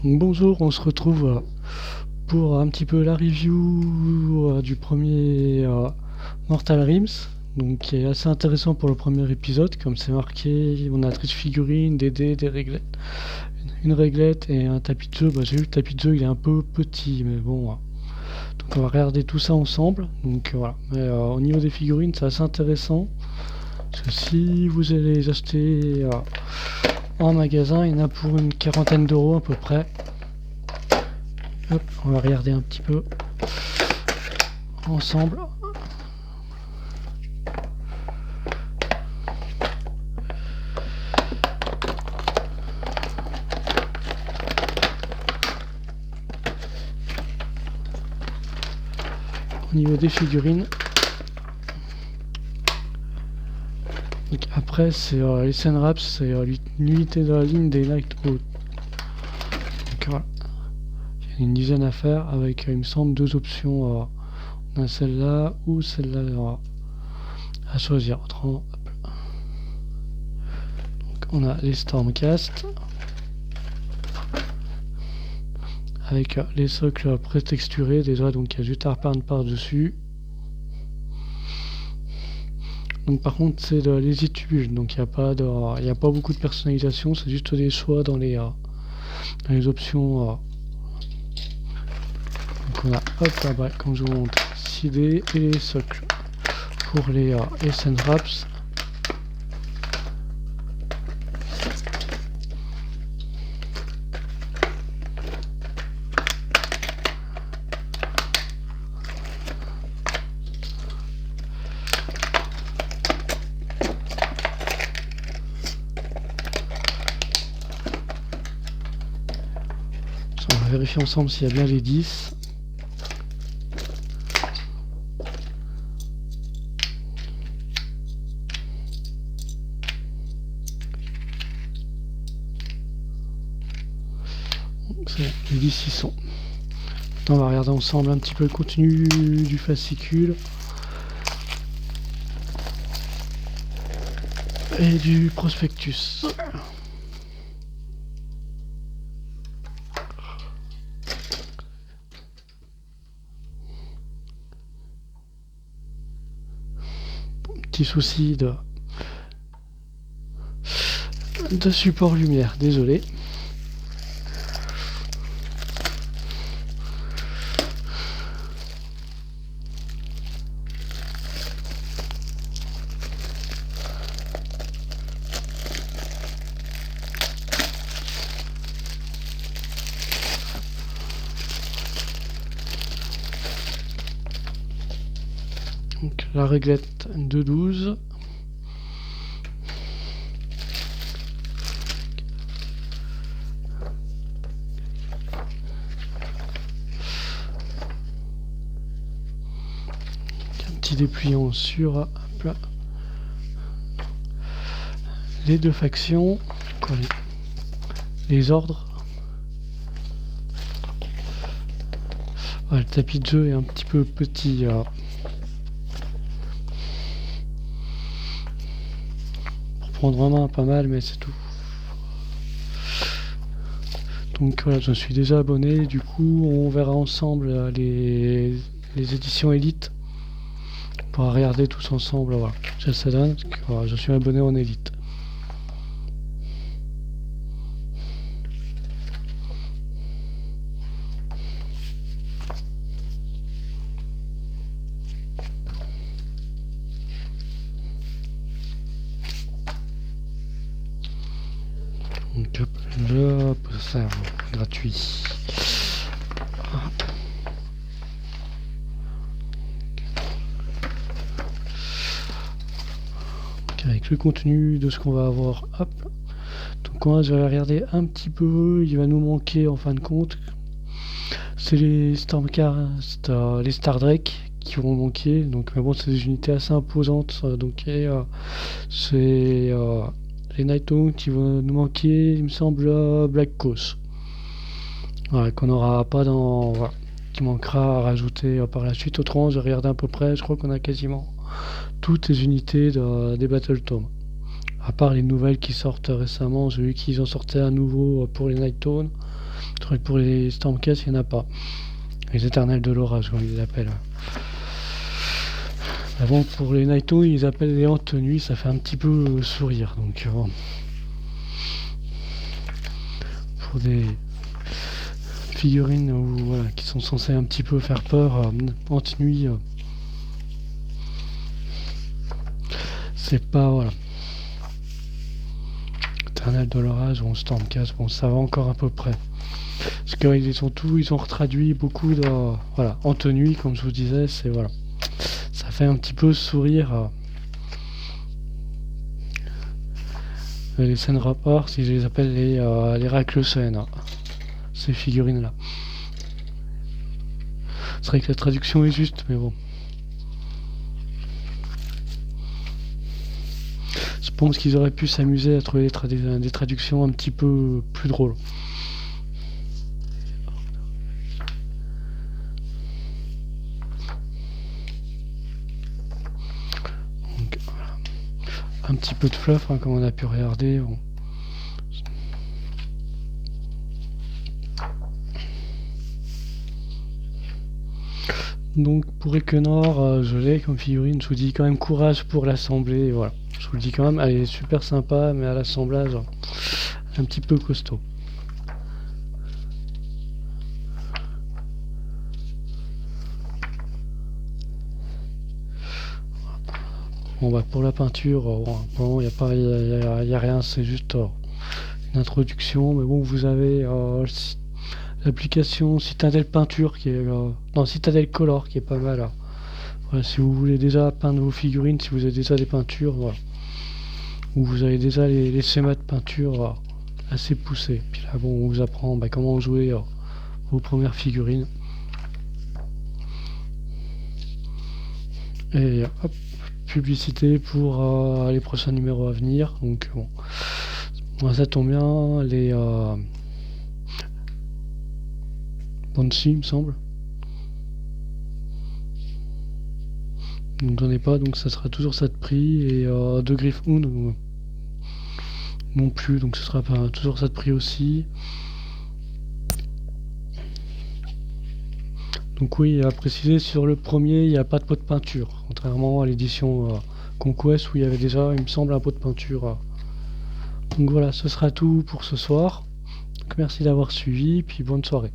Donc bonjour, on se retrouve pour un petit peu la review du premier Mortal Rims, donc qui est assez intéressant pour le premier épisode, comme c'est marqué, on a 13 figurines, des dés, des réglettes, une réglette et un tapis de jeu. J'ai vu le tapis de jeu, il est un peu petit, mais bon. Donc on va regarder tout ça ensemble. Donc voilà. Mais, au niveau des figurines, c'est assez intéressant. Parce que si vous allez les acheter en magasin, il y en a pour une quarantaine d'euros à peu près. Hop, on va regarder un petit peu ensemble. Au niveau des figurines. Donc après, c'est les Senraps, c'est l'unité de la ligne des Night Out. Donc voilà. Il y a une dizaine à faire avec, il me semble, deux options. On a celle-là ou celle-là à choisir. Donc on a les Stormcast avec les socles pré-texturés déjà, donc il y a juste à repeindre par-dessus. Donc par contre c'est de l'hésitubule, donc il n'y a pas beaucoup de personnalisation, c'est juste des choix dans les options. Donc on a là-bas, comme je vous montre, 6 dés et les socles pour les Senraps. On va vérifier ensemble s'il y a bien les 10. Les 10 y sont. Maintenant, on va regarder ensemble un petit peu le contenu du fascicule et du prospectus. Petit souci de support lumière, désolé. Donc la réglette de 12. Un petit dépliant sur les deux factions, les ordres. Le tapis de jeu est un petit peu petit. Pour prendre en main, pas mal, mais c'est tout. Donc voilà, je suis déjà abonné. Du coup, on verra ensemble les éditions Elite. On pourra regarder tous ensemble. Voilà, ça donne. Voilà, je suis abonné en Elite. Donc je possède gratuit. Donc avec le contenu de ce qu'on va avoir, hop. Donc moi je vais regarder un petit peu, il va nous manquer en fin de compte. C'est les Stormcast, les Stardrake qui vont manquer. Donc mais bon, c'est des unités assez imposantes. Donc c'est les Nighthawk qui vont nous manquer, il me semble, Black Coast. Voilà, qu'on n'aura pas dans. Voilà, qui manquera à rajouter par la suite. Autrement, j'ai regardé à peu près, je crois qu'on a quasiment toutes les unités des Battletomes. À part les nouvelles qui sortent récemment, j'ai vu qu'ils en sortaient à nouveau pour les Nighthawk. Pour les Stormcast, il n'y en a pas. Les éternels de l'orage, comme ils les appellent. Mais bon, pour les Naito, ils appellent les Hantes Nuit, ça fait un petit peu sourire. Donc, pour des figurines voilà, qui sont censées un petit peu faire peur, Hantes Nuit, c'est pas. Voilà. Éternel de l'orage ou Stormcast, bon, ça va encore à peu près. Parce qu'ils ont retraduit beaucoup de. Voilà, Hantes Nuit, comme je vous disais, c'est. Voilà. Ça fait un petit peu sourire. Les scènes rapports, si je les appelle les Raclesen, ces figurines-là. C'est vrai que la traduction est juste, mais bon. Je pense qu'ils auraient pu s'amuser à trouver des traductions un petit peu plus drôles. Donc, voilà. Un petit peu de fluff, comme on a pu regarder. Bon. Donc pour Ekenor, je l'ai comme figurine. Je vous dis quand même courage pour l'assembler. Voilà. Je vous le dis quand même, elle est super sympa, mais à l'assemblage, un petit peu costaud. Bon bah pour la peinture, bon, il n'y a rien, c'est juste une introduction. Mais bon, vous avez l'application Citadel Peinture qui est non, Citadel Color qui est pas mal. Voilà, si vous voulez déjà peindre vos figurines, si vous avez déjà des peintures, voilà. Ou vous avez déjà les schémas de peinture assez poussés. Puis là, bon, on vous apprend comment jouer vos premières figurines. Et hop, publicité pour les prochains numéros à venir. Donc bon, moi ça tombe bien, les Banshee, il me semble. Donc j'en ai pas, donc ça sera toujours ça de prix. Et de Griffhound non plus, donc ce sera pas toujours ça de prix aussi. Donc oui, à préciser, sur le premier, il n'y a pas de pot de peinture, contrairement à l'édition Conquest où il y avait déjà, il me semble, un pot de peinture. Donc voilà, ce sera tout pour ce soir. Donc merci d'avoir suivi, puis bonne soirée.